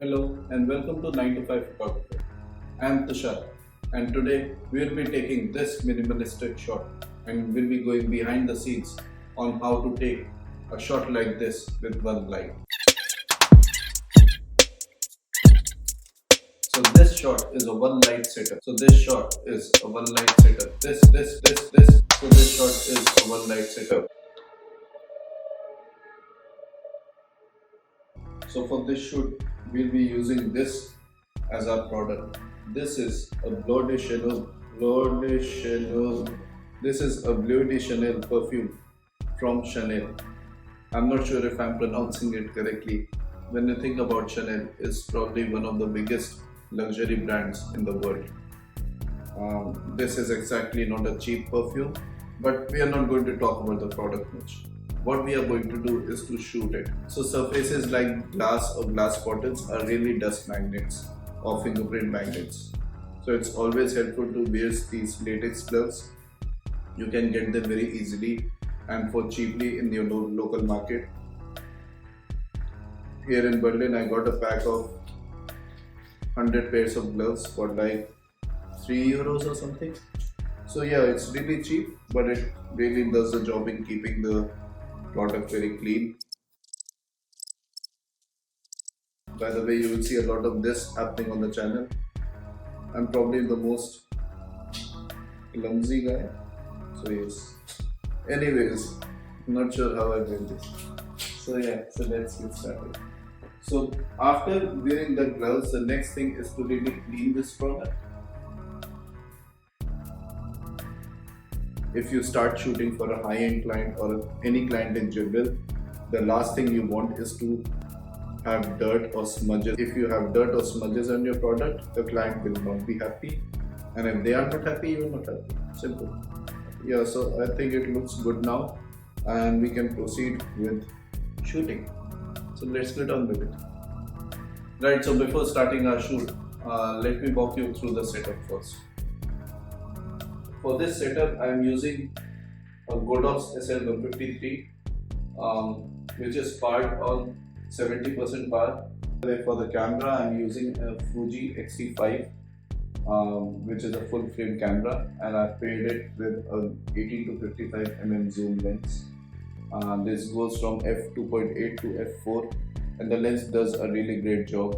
Hello and welcome to 9 to 5 Photography. I am Tushar and today we will be taking this minimalistic shot and we'll be going behind the scenes on how to take a shot like this with one light. So this shot is a one light setup. So this shot is a one light setup. This. So this shot is a one light setup. So for this shoot, we'll be using this as our product. This is a Bleu de Chanel. This is a Bleu de Chanel perfume from Chanel. I'm not sure if I'm pronouncing it correctly. When you think about Chanel, it's probably one of the biggest luxury brands in the world. This is exactly not a cheap perfume, but we are not going to talk about the product much. What we are going to do is to shoot it. So surfaces like glass or glass bottles are really dust magnets or fingerprint magnets. So it's always helpful to wear these latex gloves. You can get them very easily and for cheaply in your local market. Here in Berlin, I got a pack of 100 pairs of gloves for like 3 euros or something. So yeah, it's really cheap, but it really does the job in keeping the product very clean. By the way, you will see a lot of this happening on the channel. I'm probably the most clumsy guy. So yes. Anyways, not sure how I did this. So yeah, so let's get started. So after wearing the gloves, the next thing is to really clean this product. If you start shooting for a high-end client or any client in general, the last thing you want is to have dirt or smudges. If you have dirt or smudges on your product, the client will not be happy. And if they are not happy, you are not happy. Simple. Yeah, so I think it looks good now and we can proceed with shooting. So let's get on with it. Right, so before starting our shoot, let me walk you through the setup first. For this setup, I am using a Godox SL153, which is powered on 70% power. For the camera, I am using a Fuji X-T5, which is a full frame camera, and I paired it with an 18 to 55 zoom lens. This goes from f2.8 to f4, and the lens does a really great job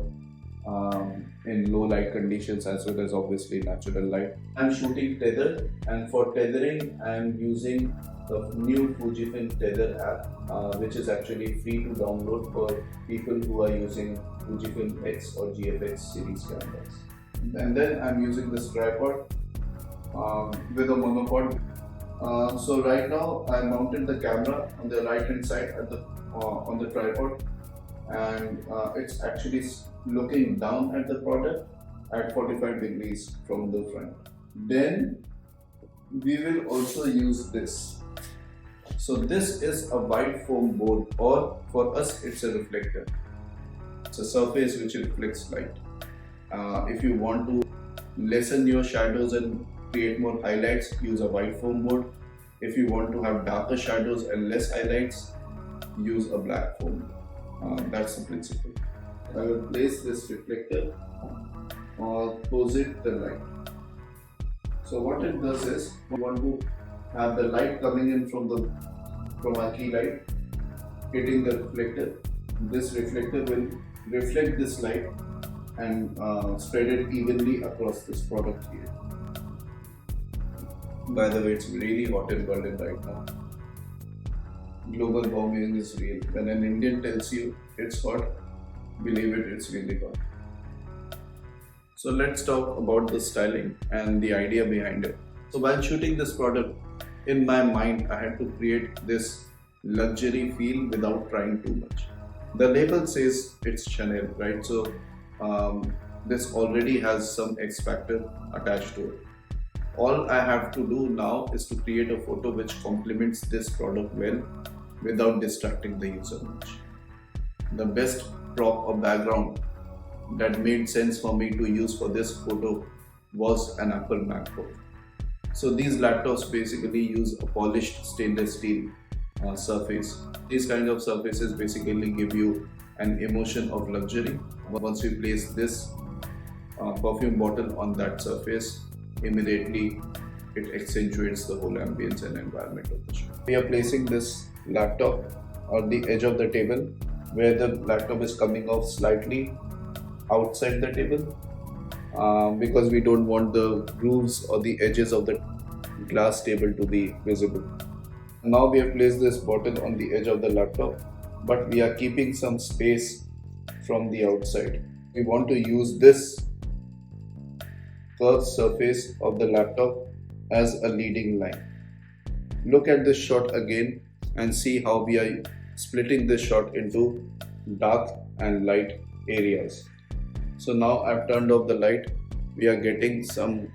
in low light conditions as well as obviously natural light. I'm shooting tether, and for tethering I'm using the new Fujifilm tether app, which is actually free to download for people who are using Fujifilm X or GFX series cameras. And then I'm using this tripod with a monopod. So right now I mounted the camera on the right hand side at the on the tripod, and it's actually looking down at the product at 45 degrees from the front. Then we will also use this. So this is a white foam board, or for us it's a reflector. It's a surface which reflects light. If you want to lessen your shadows and create more highlights, use a white foam board. If you want to have darker shadows and less highlights, use a black foam. That's the principle. I will place this reflector opposite the light. So what it does is, we want to have the light coming in from our key light hitting the reflector. This reflector will reflect this light and spread it evenly across this product here. By the way, it's really hot in Berlin right now. Global warming is real. When an Indian tells you it's hot, believe it, it's really hot. So let's talk about the styling and the idea behind it. So while shooting this product, in my mind I had to create this luxury feel without trying too much. The label says it's Chanel, right? So this already has some X factor attached to it. All I have to do now is to create a photo which complements this product well without distracting the user much. The best prop or background that made sense for me to use for this photo was an Apple MacBook. So these laptops basically use a polished stainless steel surface. These kinds of surfaces basically give you an emotion of luxury. Once we place this perfume bottle on that surface, immediately it accentuates the whole ambience and environment of the shop. We are placing this laptop on the edge of the table where the laptop is coming off slightly outside the table because we don't want the grooves or the edges of the glass table to be visible. Now we have placed this bottle on the edge of the laptop, but we are keeping some space from the outside. We want to use this curved surface of the laptop as a leading line. Look at this shot again and see how we are splitting this shot into dark and light areas. So now I've turned off the light. We are getting some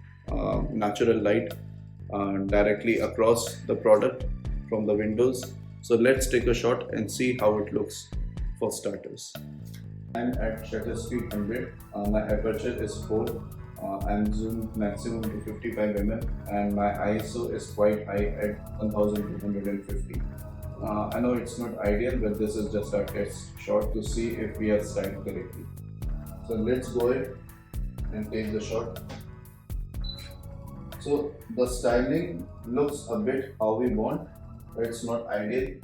natural light directly across the product from the windows. So let's take a shot and see how it looks for starters. I'm at shutter speed 100. My aperture is 4. I'm zoomed maximum to 55 mm and my ISO is quite high at 1250. I know it's not ideal, but this is just our test shot to see if we are styled correctly. So let's go ahead and take the shot. So the styling looks a bit how we want, but it's not ideal.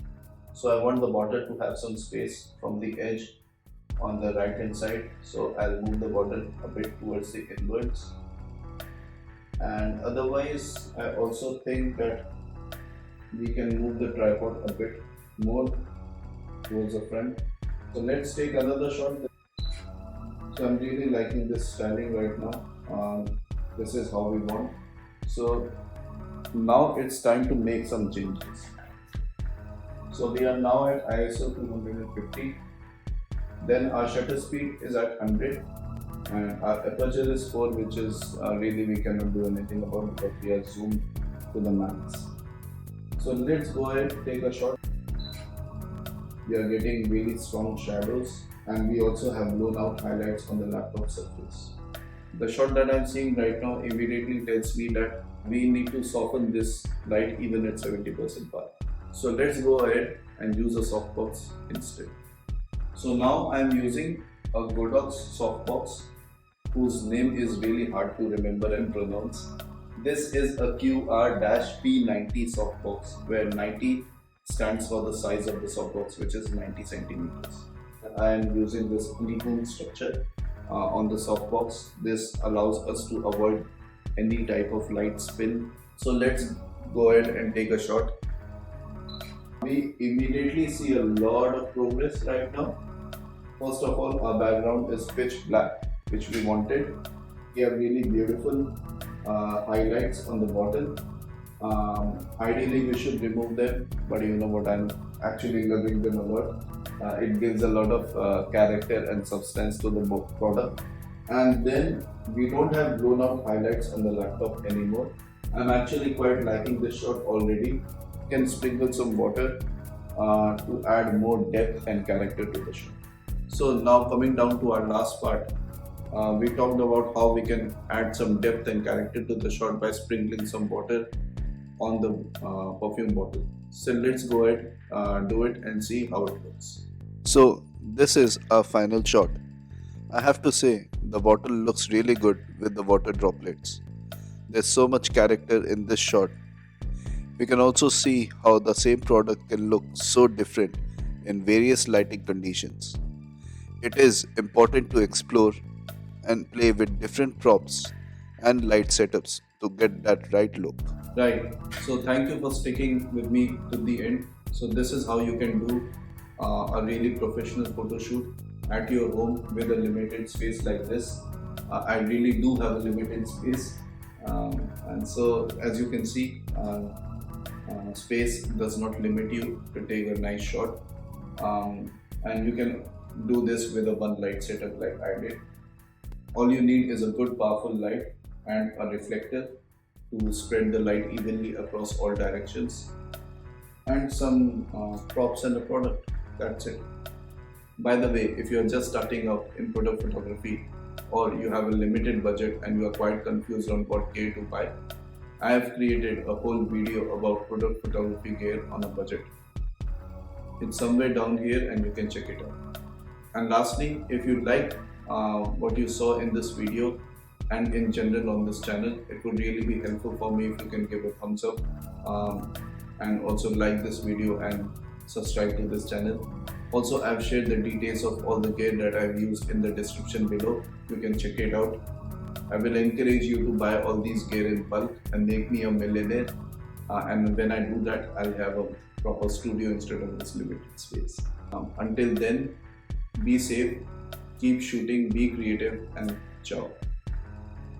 So I want the bottle to have some space from the edge on the right hand side. So I'll move the bottle a bit towards the inwards. And otherwise, I also think that we can move the tripod a bit more towards the front. So let's take another shot. So I'm really liking this styling right now. This is how we want. So now it's time to make some changes. So we are now at ISO 250. Then our shutter speed is at 100 and our aperture is 4, which is really we cannot do anything about because we are zoomed to the max. So let's go ahead, take a shot. We are getting really strong shadows and we also have blown out highlights on the laptop surface. The shot that I'm seeing right now immediately tells me that we need to soften this light even at 70% power. So let's go ahead and use a softbox instead. So now I'm using a Godox softbox whose name is really hard to remember and pronounce. This is a QR-P90 softbox where 90 stands for the size of the softbox, which is 90 centimeters. I am using this honeycomb structure on the softbox. This allows us to avoid any type of light spin. So let's go ahead and take a shot. We immediately see a lot of progress right now. First of all, our background is pitch black, which we wanted. We have really beautiful highlights on the bottle. Ideally, we should remove them, but you know what, I'm actually loving them a lot. It gives a lot of character and substance to the product. And then we don't have blown out highlights on the laptop anymore. I'm actually quite liking this shot already. You can sprinkle some water to add more depth and character to the shot. So now coming down to our last part, we talked about how we can add some depth and character to the shot by sprinkling some water on the perfume bottle. So let's go ahead, do it and see how it looks. So this is our final shot. I have to say the bottle looks really good with the water droplets. There's so much character in this shot. We can also see how the same product can look so different in various lighting conditions. It is important to explore and play with different props and light setups to get that right look. Right. So thank you for sticking with me to the end. So this is how you can do a really professional photo shoot at your home with a limited space like this. I really do have a limited space, and so as you can see, space does not limit you to take a nice shot, and you can do this with a one light setup like I did. All you need is a good powerful light and a reflector to spread the light evenly across all directions, and some props and a product. That's it. By the way, if you're just starting out in product photography or you have a limited budget and you are quite confused on what gear to buy, I have created a whole video about product photography gear on a budget. It's somewhere down here and you can check it out. And lastly, if you like what you saw in this video and in general on this channel, it would really be helpful for me if you can give a thumbs up, and also like this video and subscribe to this channel. Also, I've shared the details of all the gear that I've used in the description below. You can check it out. I will encourage you to buy all these gear in bulk and make me a millionaire. And when I do that, I'll have a proper studio instead of this limited space. Until then, be safe, keep shooting, be creative, and ciao.